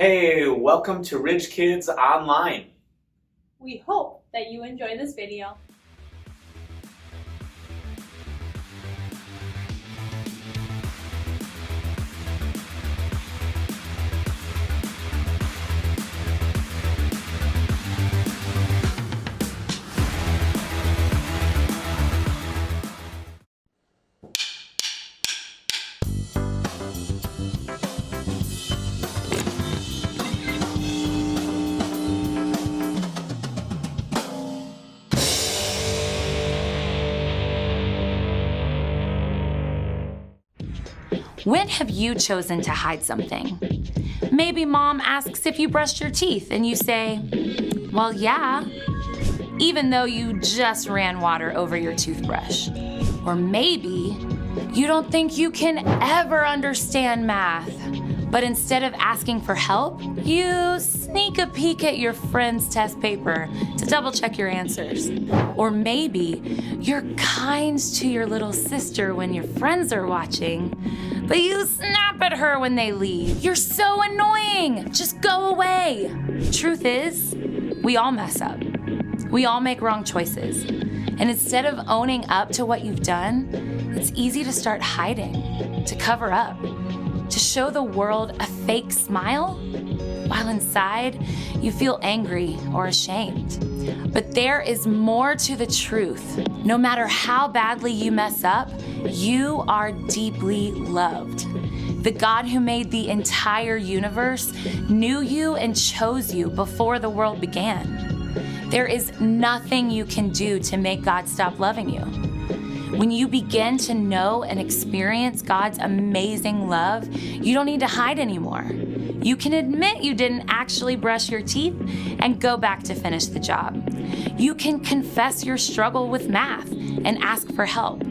Hey, welcome to Rich Kids Online. We hope that you enjoy this video. When have you chosen to hide something? Maybe mom asks if you brushed your teeth and you say, well, yeah, even though you just ran water over your toothbrush. Or maybe you don't think you can ever understand math, but instead of asking for help, you sneak a peek at your friend's test paper to double check your answers. Or maybe you're kind to your little sister when your friends are watching, but you snap at her when they leave. You're so annoying. Just go away. Truth is, we all mess up. We all make wrong choices. And instead of owning up to what you've done, it's easy to start hiding, to cover up, to show the world a fake smile, while inside you feel angry or ashamed. But there is more to the truth. No matter how badly you mess up, you are deeply loved. The God who made the entire universe knew you and chose you before the world began. There is nothing you can do to make God stop loving you. When you begin to know and experience God's amazing love, you don't need to hide anymore. You can admit you didn't actually brush your teeth and go back to finish the job. You can confess your struggle with math and ask for help.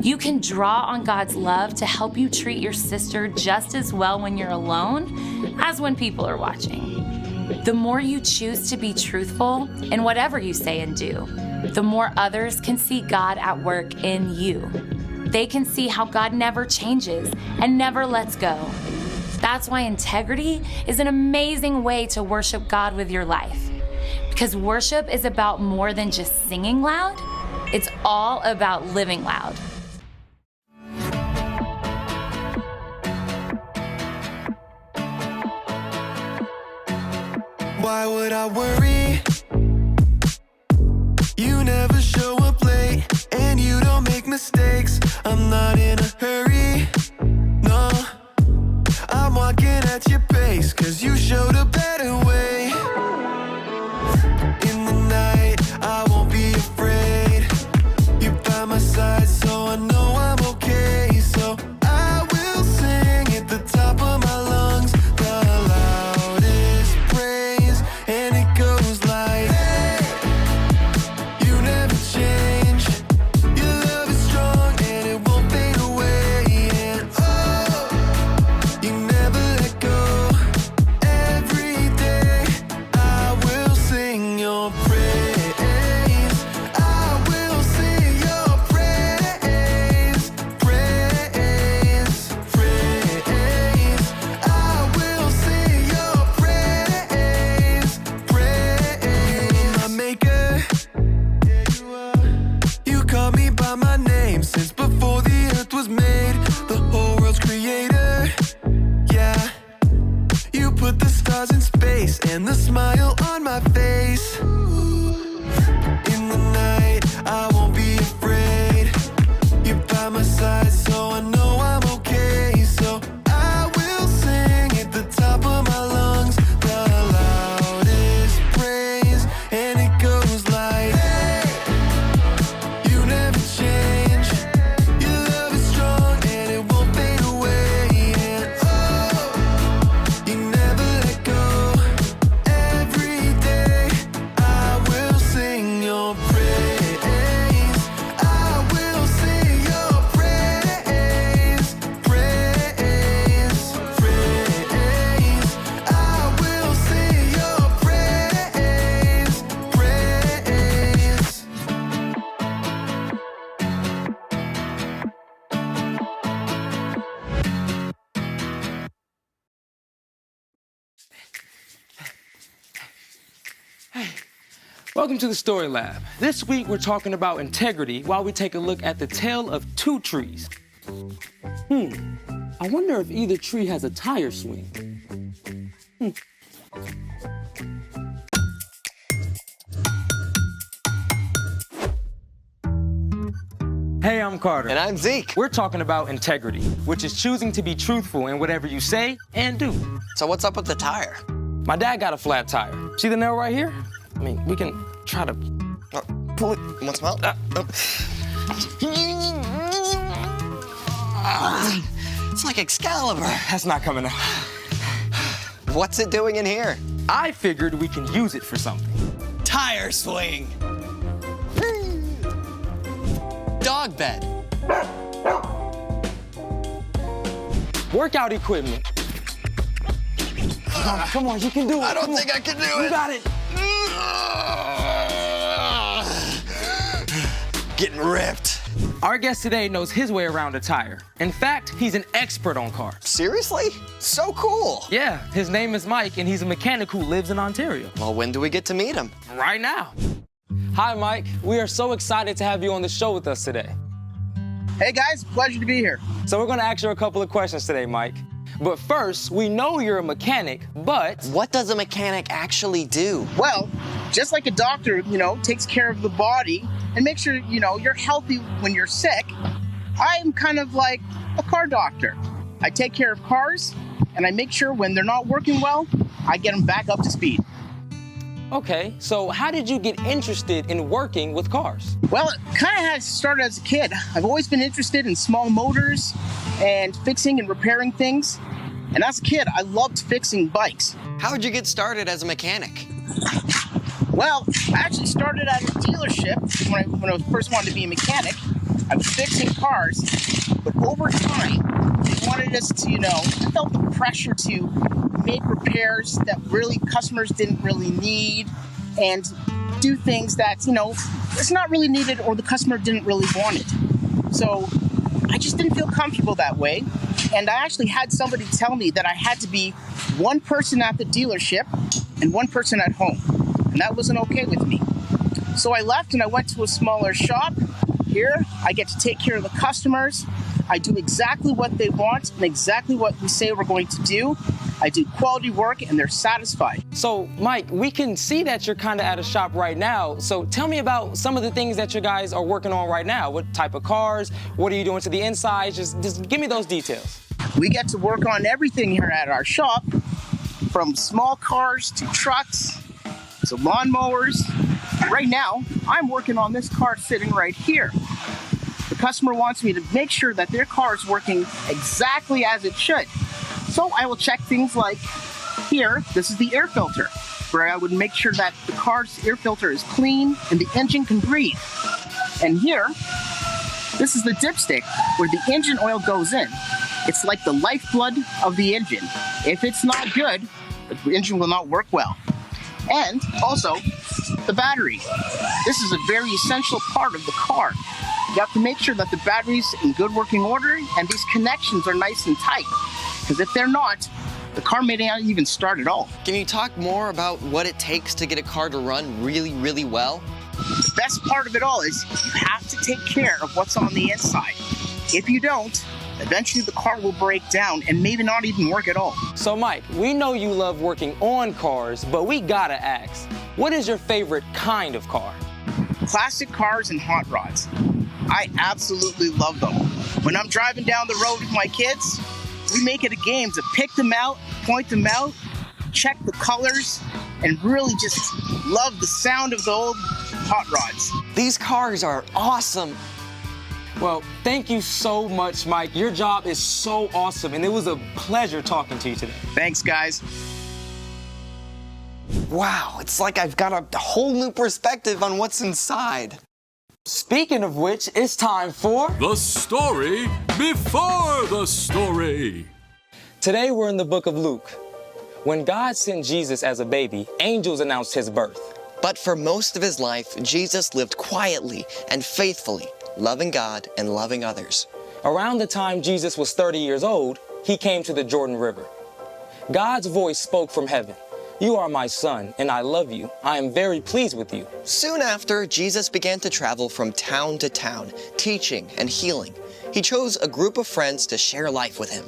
You can draw on God's love to help you treat your sister just as well when you're alone as when people are watching. The more you choose to be truthful in whatever you say and do, the more others can see God at work in you. They can see how God never changes and never lets go. That's why integrity is an amazing way to worship God with your life. Because worship is about more than just singing loud. It's all about living loud. Why would I worry? You never show up late, and you don't make mistakes. I'm not in a hurry, no. I'm walking at your pace, 'cause you showed a better way. In the night, I won't be afraid. You're by my side, so I know I'm okay. So I will sing at the top of my lungs, the loudest praise, and it goes like, hey, you never change. Your love is strong and it won't fade away. And oh, you never let go. Every day I will sing your praise. I will sing your praise. Praise, praise. I will sing your praise. Praise. You're my maker. Yeah, you are. You call me by my name since before the earth was made. The whole world's creator. Yeah. You put the stars in space and the smile on my face. In the night, I won't be afraid. You're by my side, so I know I'm okay. So I will sing at the top of my lungs, the loudest praise, and it goes like, hey, you never change. Your love is strong and it won't fade away. And oh, you never let go. Every day I Welcome to the Story Lab. This week we're talking about integrity while we take a look at the tale of two trees. I wonder if either tree has a tire swing. Hey, I'm Carter. And I'm Zeke. We're talking about integrity, which is choosing to be truthful in whatever you say and do. So what's up with the tire? My dad got a flat tire. See the nail right here? I mean, we can try to pull it. You want to smell? It's like Excalibur. That's not coming out. What's it doing in here? I figured we can use it for something. Tire swing. Dog bed. Workout equipment. Come on, you can do it. I don't think I can do it. You got it. Getting ripped. Our guest today knows his way around a tire. In fact, he's an expert on cars. Seriously? So cool. Yeah, his name is Mike, and he's a mechanic who lives in Ontario. Well, when do we get to meet him? Right now. Hi, Mike. We are so excited to have you on the show with us today. Hey guys, pleasure to be here. So we're gonna ask you a couple of questions today, Mike. But first, we know you're a mechanic, but... What does a mechanic actually do? Well, just like a doctor, takes care of the body and makes sure, you're healthy when you're sick, I'm kind of like a car doctor. I take care of cars and I make sure when they're not working well, I get them back up to speed. Okay, so how did you get interested in working with cars? Well, it kind of has started as a kid. I've always been interested in small motors and fixing and repairing things. And as a kid, I loved fixing bikes. How did you get started as a mechanic? Well, I actually started at a dealership when I first wanted to be a mechanic. I was fixing cars, but over time, they wanted us to, I felt the pressure to make repairs that really customers didn't really need and do things that, it's not really needed or the customer didn't really want it. So I just didn't feel comfortable that way. And I actually had somebody tell me that I had to be one person at the dealership and one person at home. And that wasn't okay with me. So I left and I went to a smaller shop. Here, I get to take care of the customers. I do exactly what they want and exactly what we say we're going to do. I do quality work and they're satisfied. So, Mike, we can see that you're kind of at a shop right now. So tell me about some of the things that you guys are working on right now. What type of cars? What are you doing to the inside? Just give me those details. We get to work on everything here at our shop, from small cars to trucks to lawnmowers. Right now, I'm working on this car sitting right here. The customer wants me to make sure that their car is working exactly as it should. So I will check things like here, this is the air filter, where I would make sure that the car's air filter is clean and the engine can breathe. And here, this is the dipstick where the engine oil goes in. It's like the lifeblood of the engine. If it's not good, the engine will not work well. And also, the battery. This is a very essential part of the car. You have to make sure that the battery's in good working order and these connections are nice and tight. Because if they're not, the car may not even start at all. Can you talk more about what it takes to get a car to run really, really well? The best part of it all is you have to take care of what's on the inside. If you don't, eventually the car will break down and maybe not even work at all. So, Mike, we know you love working on cars, but we gotta ask, what is your favorite kind of car? Classic cars and hot rods. I absolutely love them. When I'm driving down the road with my kids, we make it a game to pick them out, point them out, check the colors, and really just love the sound of the old hot rods. These cars are awesome. Well, thank you so much, Mike. Your job is so awesome, and it was a pleasure talking to you today. Thanks, guys. Wow, it's like I've got a whole new perspective on what's inside. Speaking of which, it's time for... The story before the story. Today we're in the book of Luke. When God sent Jesus as a baby, angels announced his birth. But for most of his life, Jesus lived quietly and faithfully, loving God and loving others. Around the time Jesus was 30 years old, he came to the Jordan River. God's voice spoke from heaven. You are my son, and I love you. I am very pleased with you. Soon after, Jesus began to travel from town to town, teaching and healing. He chose a group of friends to share life with him.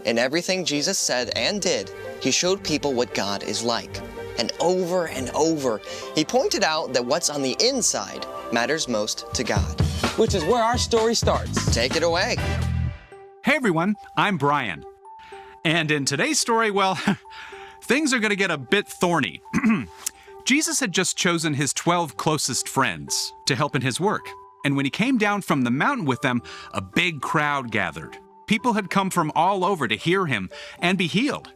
In everything Jesus said and did, he showed people what God is like. And over, he pointed out that what's on the inside matters most to God. Which is where our story starts. Take it away. Hey everyone, I'm Brian. And in today's story, well, things are going to get a bit thorny. Jesus had just chosen his 12 closest friends to help in his work. And when he came down from the mountain with them, a big crowd gathered. People had come from all over to hear him and be healed.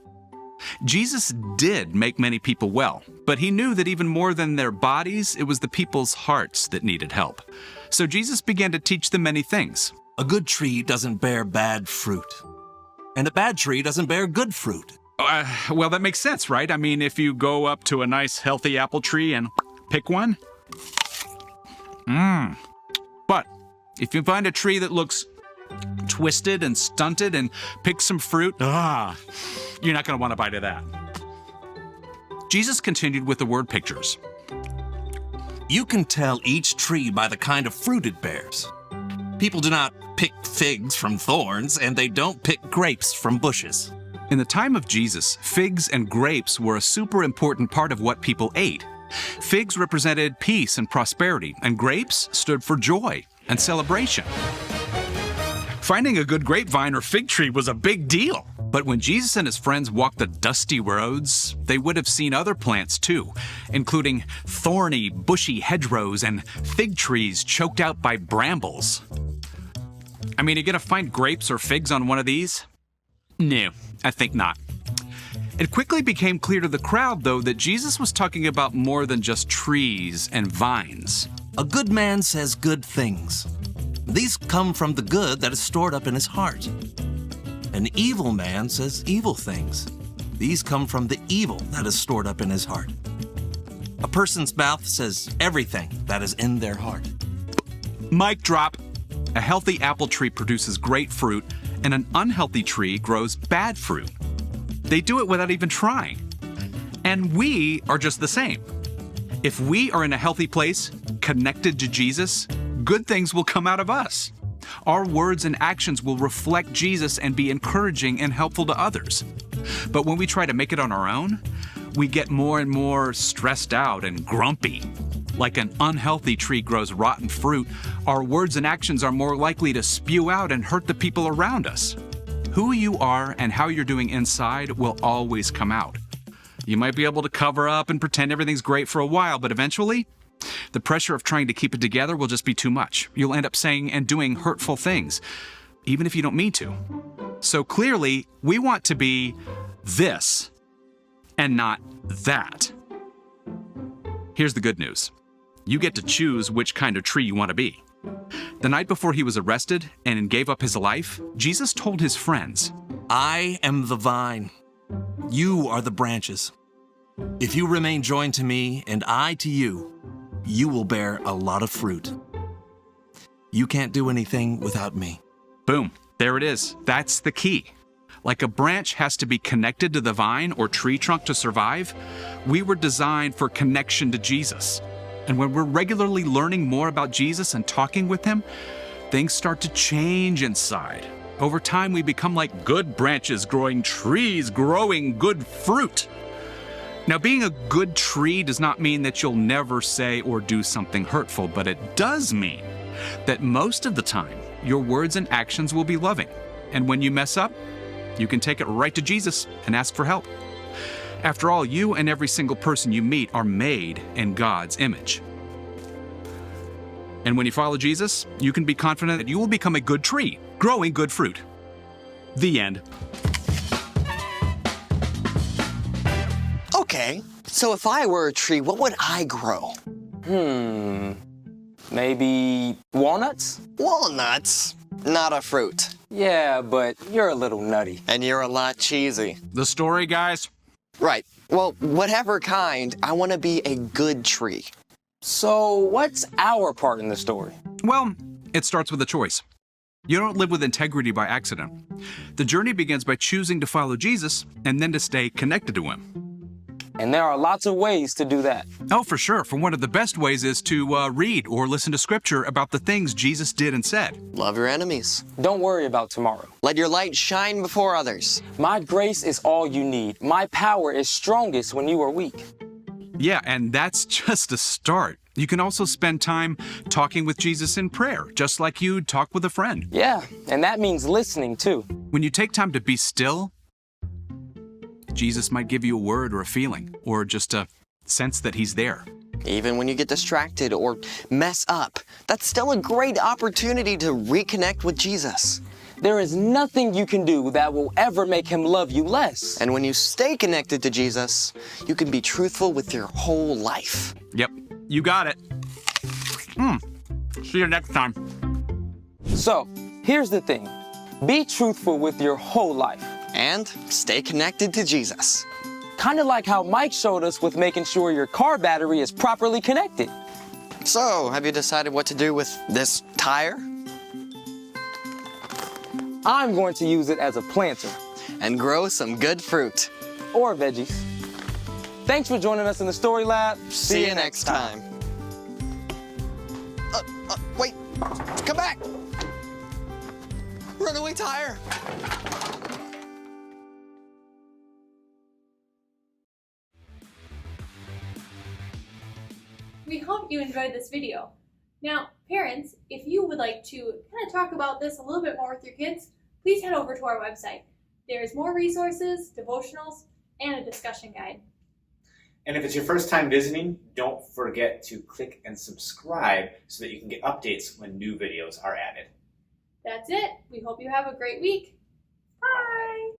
Jesus did make many people well, but he knew that even more than their bodies, it was the people's hearts that needed help. So Jesus began to teach them many things. A good tree doesn't bear bad fruit, and a bad tree doesn't bear good fruit. Well, that makes sense, right? I mean, if you go up to a nice, healthy apple tree and pick one. But if you find a tree that looks twisted and stunted and pick some fruit, you're not going to want to bite of that. Jesus continued with the word pictures. You can tell each tree by the kind of fruit it bears. People do not pick figs from thorns, and they don't pick grapes from bushes. In the time of Jesus, figs and grapes were a super important part of what people ate. Figs represented peace and prosperity, and grapes stood for joy and celebration. Finding a good grapevine or fig tree was a big deal. But when Jesus and his friends walked the dusty roads, they would have seen other plants too, including thorny, bushy hedgerows and fig trees choked out by brambles. I mean, are you gonna find grapes or figs on one of these? No, I think not. It quickly became clear to the crowd, though, that Jesus was talking about more than just trees and vines. A good man says good things. These come from the good that is stored up in his heart. An evil man says evil things. These come from the evil that is stored up in his heart. A person's mouth says everything that is in their heart. Mic drop. A healthy apple tree produces great fruit, and an unhealthy tree grows bad fruit. They do it without even trying. And we are just the same. If we are in a healthy place, connected to Jesus, good things will come out of us. Our words and actions will reflect Jesus and be encouraging and helpful to others. But when we try to make it on our own, we get more and more stressed out and grumpy. Like an unhealthy tree grows rotten fruit, our words and actions are more likely to spew out and hurt the people around us. Who you are and how you're doing inside will always come out. You might be able to cover up and pretend everything's great for a while, but eventually, the pressure of trying to keep it together will just be too much. You'll end up saying and doing hurtful things, even if you don't mean to. So clearly, we want to be this and not that. Here's the good news. You get to choose which kind of tree you want to be. The night before he was arrested and gave up his life, Jesus told his friends, I am the vine. You are the branches. If you remain joined to me and I to you, you will bear a lot of fruit. You can't do anything without me. Boom, there it is. That's the key. Like a branch has to be connected to the vine or tree trunk to survive, we were designed for connection to Jesus. And when we're regularly learning more about Jesus and talking with him, things start to change inside. Over time, we become like good branches growing trees, growing good fruit. Now, being a good tree does not mean that you'll never say or do something hurtful, but it does mean that most of the time, your words and actions will be loving. And when you mess up, you can take it right to Jesus and ask for help. After all, you and every single person you meet are made in God's image. And when you follow Jesus, you can be confident that you will become a good tree, growing good fruit. The end. Okay, so if I were a tree, what would I grow? Maybe walnuts? Walnuts? Not a fruit. Yeah, but you're a little nutty. And you're a lot cheesy. The story, guys? Right. Well, whatever kind, I want to be a good tree. So what's our part in the story? Well, it starts with a choice. You don't live with integrity by accident. The journey begins by choosing to follow Jesus and then to stay connected to him. And there are lots of ways to do that. Oh, for sure. For one of the best ways is to read or listen to scripture about the things Jesus did and said. Love your enemies. Don't worry about tomorrow. Let your light shine before others. My grace is all you need. My power is strongest when you are weak. Yeah, and that's just a start. You can also spend time talking with Jesus in prayer, just like you'd talk with a friend. Yeah, and that means listening too. When you take time to be still, Jesus might give you a word or a feeling, or just a sense that he's there. Even when you get distracted or mess up, that's still a great opportunity to reconnect with Jesus. There is nothing you can do that will ever make him love you less. And when you stay connected to Jesus, you can be truthful with your whole life. Yep, you got it. See you next time. So, here's the thing. Be truthful with your whole life. And stay connected to Jesus. Kind of like how Mike showed us with making sure your car battery is properly connected. So, have you decided what to do with this tire? I'm going to use it as a planter. And grow some good fruit. Or veggies. Thanks for joining us in the Story Lab. See you next time. Wait, come back! Runaway tire! We hope you enjoyed this video. Now, parents, if you would like to kind of talk about this a little bit more with your kids, please head over to our website. There's more resources, devotionals, and a discussion guide. And if it's your first time visiting, don't forget to click and subscribe so that you can get updates when new videos are added. That's it. We hope you have a great week. Bye!